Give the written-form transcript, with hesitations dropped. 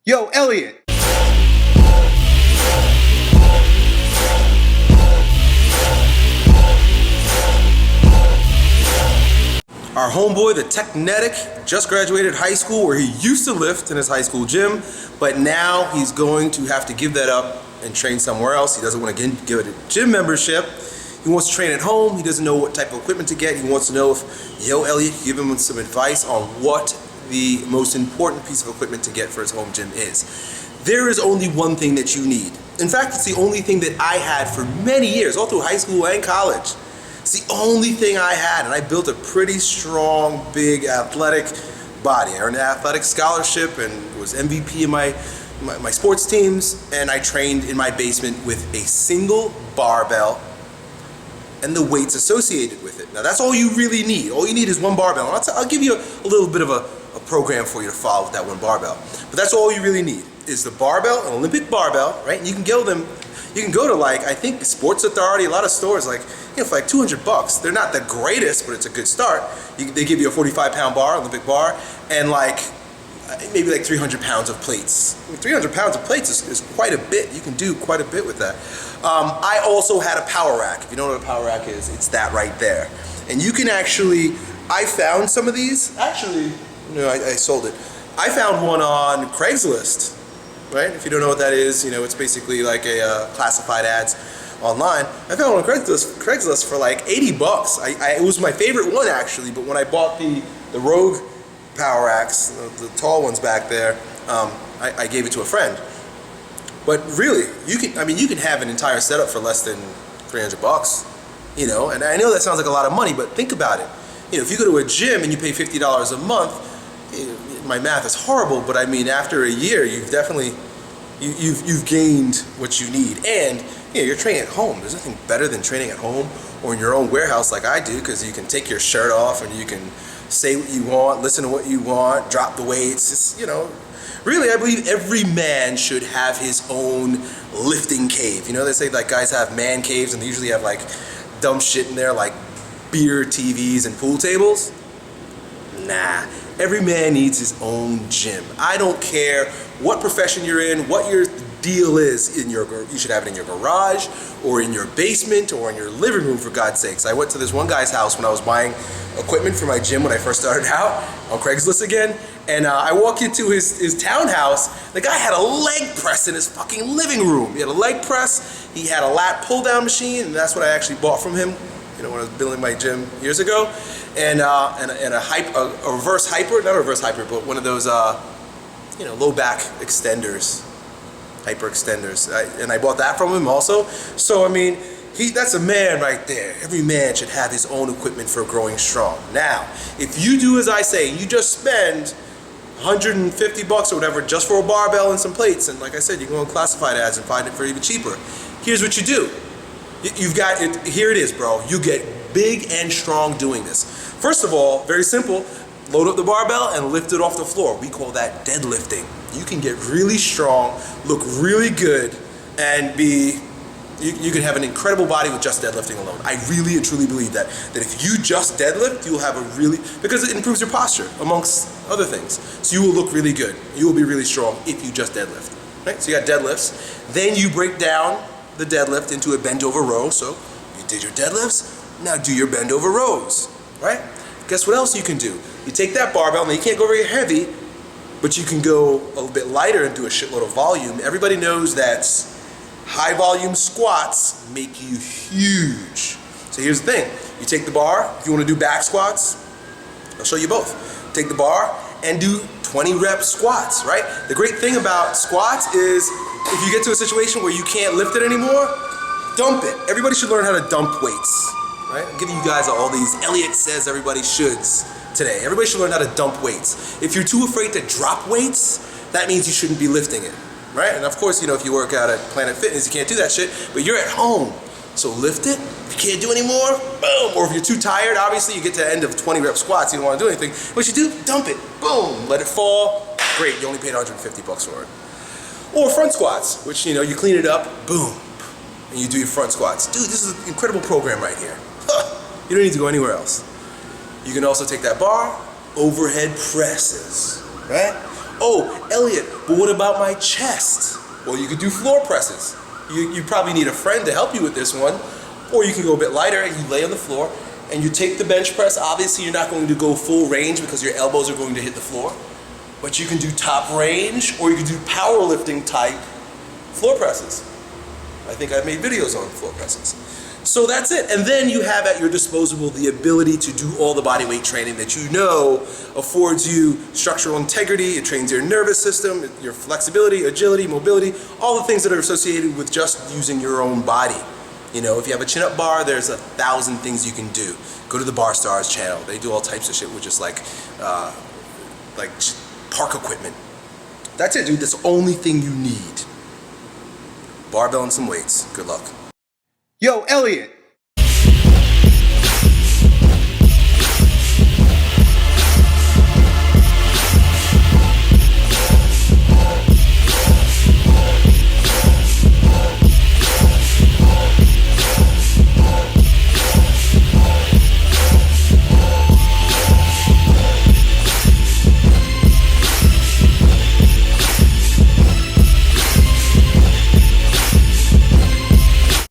Yo, Elliot! Our homeboy, the Technetic, just graduated high school where he used to lift in his high school gym, but now he's going to have to give that up and train somewhere else. He doesn't want to give it a gym membership. He wants to train at home. He doesn't know what type of equipment to get. He wants to know if, yo, Elliot, give him some advice on what the most important piece of equipment to get for his home gym is. There is only one thing that you need. In fact, it's the only thing that I had for many years, all through high school and college. It's the only thing I had, and I built a pretty strong, big, athletic body. I earned an athletic scholarship and was MVP in my sports teams, and I trained in my basement with a single barbell and the weights associated with it. Now that's all you really need. All you need is one barbell. And I'll give you a little bit of a program for you to follow with that one barbell. But that's all you really need is the barbell, an Olympic barbell, right? And you can go to like, I think Sports Authority, a lot of stores, like, you know, for like $200. They're not the greatest, but it's a good start. They give you a 45-pound bar, Olympic bar, and like maybe like 300 pounds of plates. I mean, 300 pounds of plates is quite a bit. You can do quite a bit with that. I also had a power rack. If you don't know what a power rack is, it's that right there. And you can actually, I found some of these. Actually, no, I sold it. I found one on Craigslist, right? If you don't know what that is, you know, it's basically like a classified ads online. I found one on Craigslist for like $80. It was my favorite one actually, but when I bought the Rogue power racks, the tall ones back there, I gave it to a friend. But really, you can have an entire setup for less than $300, you know. And I know that sounds like a lot of money, but think about it. You know, if you go to a gym and you pay $50 a month, my math is horrible, but I mean, after a year, you've definitely you've gained what you need. And you know, you're training at home. There's nothing better than training at home or in your own warehouse like I do, because you can take your shirt off and you can say what you want, listen to what you want, drop the weights. It's, you know, really, I believe every man should have his own lifting cave. You know, they say like guys have man caves and they usually have like dumb shit in there like beer TVs and pool tables. Nah, every man needs his own gym. I don't care what profession you're in, what your deal is in you should have it in your garage or in your basement or in your living room, for God's sakes. I went to this one guy's house when I was buying equipment for my gym when I first started out on Craigslist again, and I walked into his townhouse. The guy had a leg press in his fucking living room. He had a leg press, he had a lat pull down machine, and that's what I actually bought from him, you know, when I was building my gym years ago, and a reverse hyper, not a reverse hyper, but one of those you know, low back extenders, hyper extenders, and I bought that from him also. So I mean, that's a man right there. Every man should have his own equipment for growing strong. Now, if you do as I say, you just spend $150 or whatever just for a barbell and some plates, and like I said, you can go on classified ads and find it for even cheaper. Here's what you do. You've got it. Here it is, bro. You get big and strong doing this. First of all, very simple. Load up the barbell and lift it off the floor. We call that deadlifting. You can get really strong, look really good, and you can have an incredible body with just deadlifting alone. I really and truly believe that if you just deadlift, you'll have because it improves your posture, amongst other things. So you will look really good. You will be really strong if you just deadlift. Right? So you got deadlifts. Then you break down the deadlift into a bend over row. So you did your deadlifts, now do your bend over rows, right? Guess what else you can do? You take that barbell, now you can't go very heavy, but you can go a little bit lighter and do a shitload of volume. Everybody knows that high volume squats make you huge. So here's the thing. You take the bar, if you want to do back squats, I'll show you both. Take the bar and do 20 rep squats, right? The great thing about squats is if you get to a situation where you can't lift it anymore, dump it. Everybody should learn how to dump weights, right? I'm giving you guys all these Elliot says everybody shoulds today. Everybody should learn how to dump weights. If you're too afraid to drop weights, that means you shouldn't be lifting it, right? And of course, you know, if you work out at Planet Fitness, you can't do that shit, but you're at home. So lift it. If you can't do anymore, boom. Or if you're too tired, obviously you get to the end of 20 rep squats, you don't want to do anything. What you do, dump it, boom, let it fall. Great, you only paid $150 for it. Or front squats, which, you know, you clean it up, boom, and you do your front squats. Dude, this is an incredible program right here. You don't need to go anywhere else. You can also take that bar, overhead presses, right? Oh, Elliot, but what about my chest? Well, you could do floor presses. You probably need a friend to help you with this one. Or you can go a bit lighter and you lay on the floor and you take the bench press. Obviously, you're not going to go full range because your elbows are going to hit the floor. But you can do top range, or you can do powerlifting type floor presses. I think I've made videos on floor presses. So that's it. And then you have at your disposal the ability to do all the body weight training that you know affords you structural integrity. It trains your nervous system, your flexibility, agility, mobility, all the things that are associated with just using your own body. You know, if you have a chin-up bar, there's 1,000 things you can do. Go to the Bar Stars channel. They do all types of shit with just like park equipment. That's it, dude. That's the only thing you need. Barbell and some weights. Good luck. Yo, Elliot.